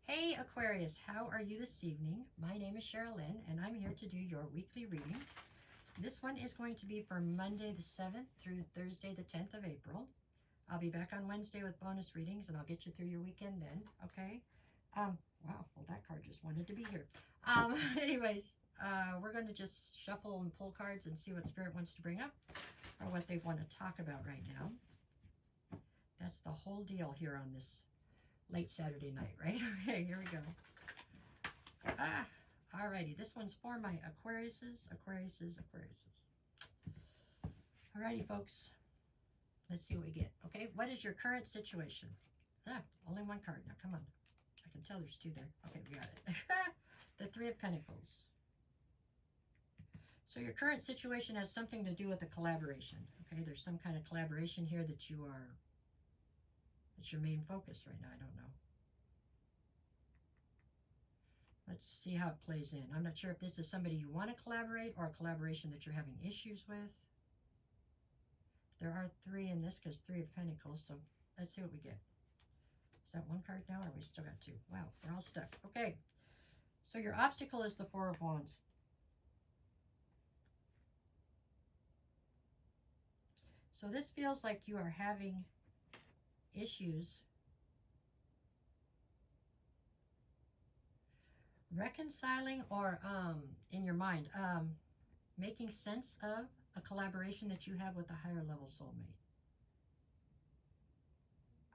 Hey Aquarius, how are you this evening? My name is Sherilyn and I'm here to do your weekly reading. This one is going to be for Monday the 7th through Thursday the 10th of April. I'll be back on Wednesday with bonus readings and I'll get you through your weekend then, okay? Wow, well that card just wanted to be here. Anyways, we're going to just shuffle and pull cards and see what Spirit wants to bring up or what they want to talk about right now. That's the whole deal here on this late Saturday night, right? Okay, here we go. Alrighty, this one's for my Aquariuses. Alrighty, folks. Let's see what we get. Okay, what is your current situation? Only one card. Now, come on. I can tell there's two there. Okay, we got it. The Three of Pentacles. So your current situation has something to do with a collaboration. Okay, there's some kind of collaboration here that it's your main focus right now. I don't know. Let's see how it plays in. I'm not sure if this is somebody you want to collaborate or a collaboration that you're having issues with. There are three in this because Three of Pentacles. So let's see what we get. Is that one card now or we still got two? Wow, we're all stuck. Okay. So your obstacle is the Four of Wands. So this feels like you are having issues reconciling or in your mind making sense of a collaboration that you have with a higher level soulmate.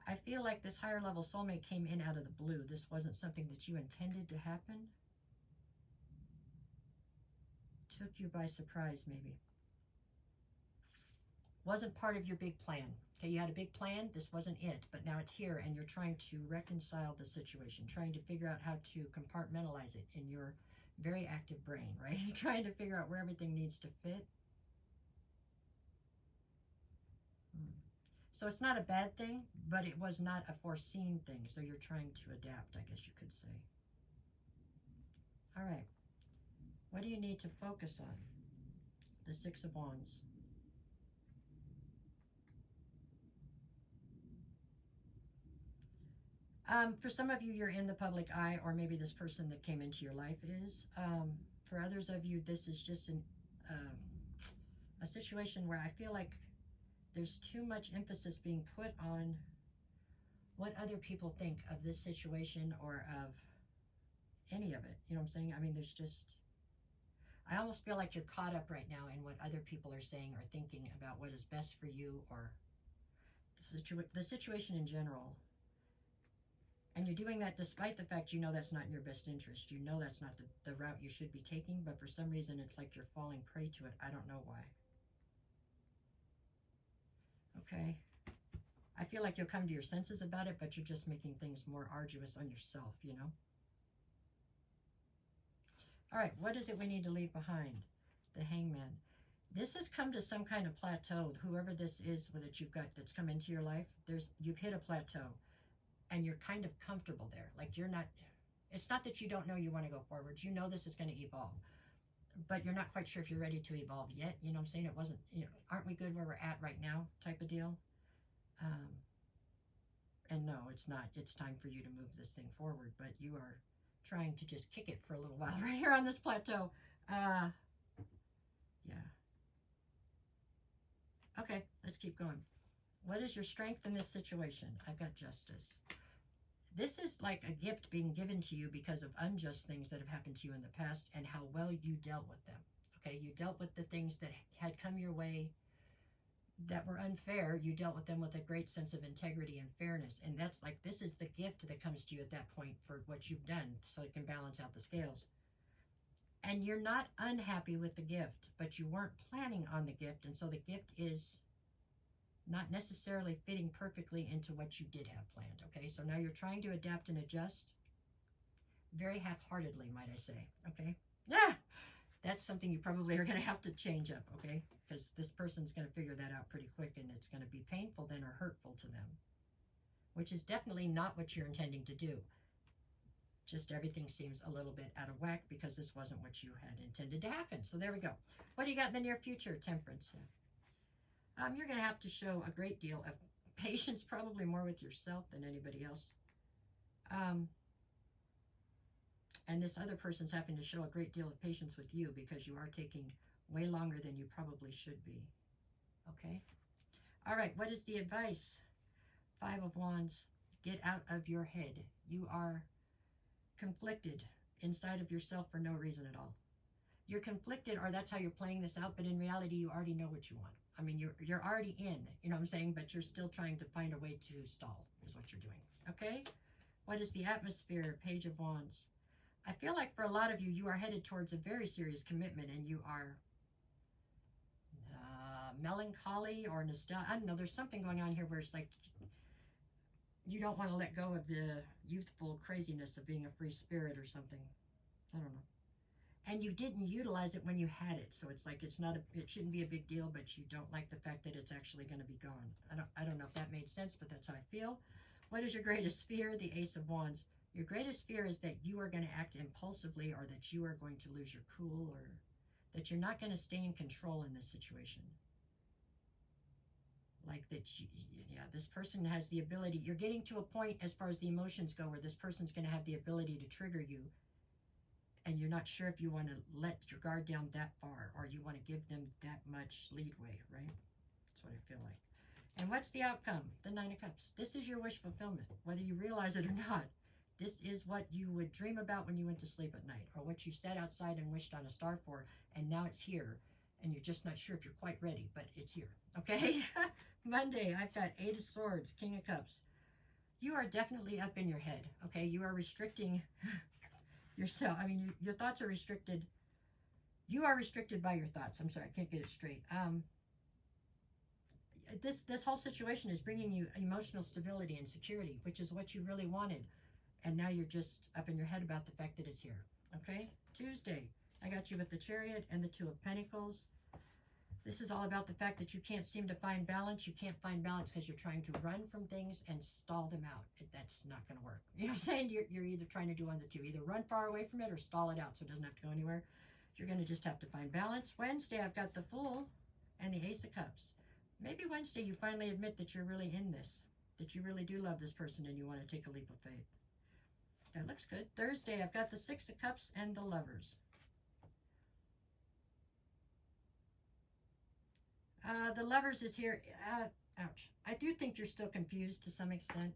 I feel like this higher level soulmate came in out of the blue. This wasn't something that you intended to happen. Took you by surprise, maybe. Wasn't part of your big plan. Okay, you had a big plan. This wasn't it, but now it's here and you're trying to reconcile the situation, trying to figure out how to compartmentalize it in your very active brain, right? Trying to figure out where everything needs to fit. So it's not a bad thing, but it was not a foreseen thing. So you're trying to adapt, I guess you could say. All right. What do you need to focus on? The Six of Wands. For some of you, you're in the public eye, or maybe this person that came into your life is. For others of you, this is just a situation where I feel like there's too much emphasis being put on what other people think of this situation or of any of it. You know what I'm saying? I mean, I almost feel like you're caught up right now in what other people are saying or thinking about what is best for you or the situation in general. And you're doing that despite the fact you know that's not in your best interest. You know that's not the route you should be taking, but for some reason it's like you're falling prey to it. I don't know why. Okay. I feel like you'll come to your senses about it, but you're just making things more arduous on yourself, you know? All right, what is it we need to leave behind? The Hangman. This has come to some kind of plateau. Whoever this is that you've got that's come into your life, you've hit a plateau. And you're kind of comfortable there. Like you're not, it's not that you don't know you want to go forward. You know this is going to evolve. But you're not quite sure if you're ready to evolve yet. You know what I'm saying? It wasn't, aren't we good where we're at right now type of deal? And no, it's not. It's time for you to move this thing forward. But you are trying to just kick it for a little while right here on this plateau. Yeah. Okay, let's keep going. What is your strength in this situation? I've got Justice. This is like a gift being given to you because of unjust things that have happened to you in the past and how well you dealt with them. Okay, you dealt with the things that had come your way that were unfair. You dealt with them with a great sense of integrity and fairness. And that's like, this is the gift that comes to you at that point for what you've done so it can balance out the scales. And you're not unhappy with the gift, but you weren't planning on the gift. And so the gift is not necessarily fitting perfectly into what you did have planned. Okay, so now you're trying to adapt and adjust very half-heartedly, might I say. Okay, yeah, that's something you probably are going to have to change up. Okay, because this person's going to figure that out pretty quick, and it's going to be painful then or hurtful to them, which is definitely not what you're intending to do. Just everything seems a little bit out of whack because this wasn't what you had intended to happen. So there we go. What do you got in the near future? Temperance. You're going to have to show a great deal of patience, probably more with yourself than anybody else. this other person's having to show a great deal of patience with you because you are taking way longer than you probably should be. Okay? All right, what is the advice? 5 of Wands. Get out of your head. You are conflicted inside of yourself for no reason at all. You're conflicted, or that's how you're playing this out, but in reality, you already know what you want. I mean, you're already in, you know what I'm saying? But you're still trying to find a way to stall, is what you're doing. Okay? What is the atmosphere? Page of Wands. I feel like for a lot of you, you are headed towards a very serious commitment, and you are melancholy or nostalgia. I don't know. There's something going on here where it's like you don't want to let go of the youthful craziness of being a free spirit or something. I don't know. And you didn't utilize it when you had it, so it's like it shouldn't be a big deal, but you don't like the fact that it's actually going to be gone. I don't know if that made sense, but that's how I feel. What is your greatest fear? The Ace of Wands. Your greatest fear is that you are going to act impulsively, or that you are going to lose your cool, or that you're not going to stay in control in this situation. Like that, this person has the ability. You're getting to a point as far as the emotions go where this person's going to have the ability to trigger you, and you're not sure if you want to let your guard down that far, or you want to give them that much leadway, right? That's what I feel like. And what's the outcome? The 9 of Cups. This is your wish fulfillment, whether you realize it or not. This is what you would dream about when you went to sleep at night, or what you sat outside and wished on a star for, and now it's here, and you're just not sure if you're quite ready, but it's here, okay? Monday, I've got 8 of Swords, King of Cups. You are definitely up in your head, okay? You are restricting yourself. I mean, your thoughts are restricted. You are restricted by your thoughts. I'm sorry, I can't get it straight. This whole situation is bringing you emotional stability and security, which is what you really wanted. And now you're just up in your head about the fact that it's here. Okay? Tuesday, I got you with the Chariot and the 2 of Pentacles. This is all about the fact that you can't seem to find balance. You can't find balance because you're trying to run from things and stall them out. That's not going to work. You know what I'm saying? You're either trying to do one of the two. Either run far away from it or stall it out so it doesn't have to go anywhere. You're going to just have to find balance. Wednesday, I've got the Fool and the Ace of Cups. Maybe Wednesday you finally admit that you're really in this, that you really do love this person and you want to take a leap of faith. That looks good. Thursday, I've got the 6 of Cups and the Lovers. The Lovers is here. Ouch. I do think you're still confused to some extent.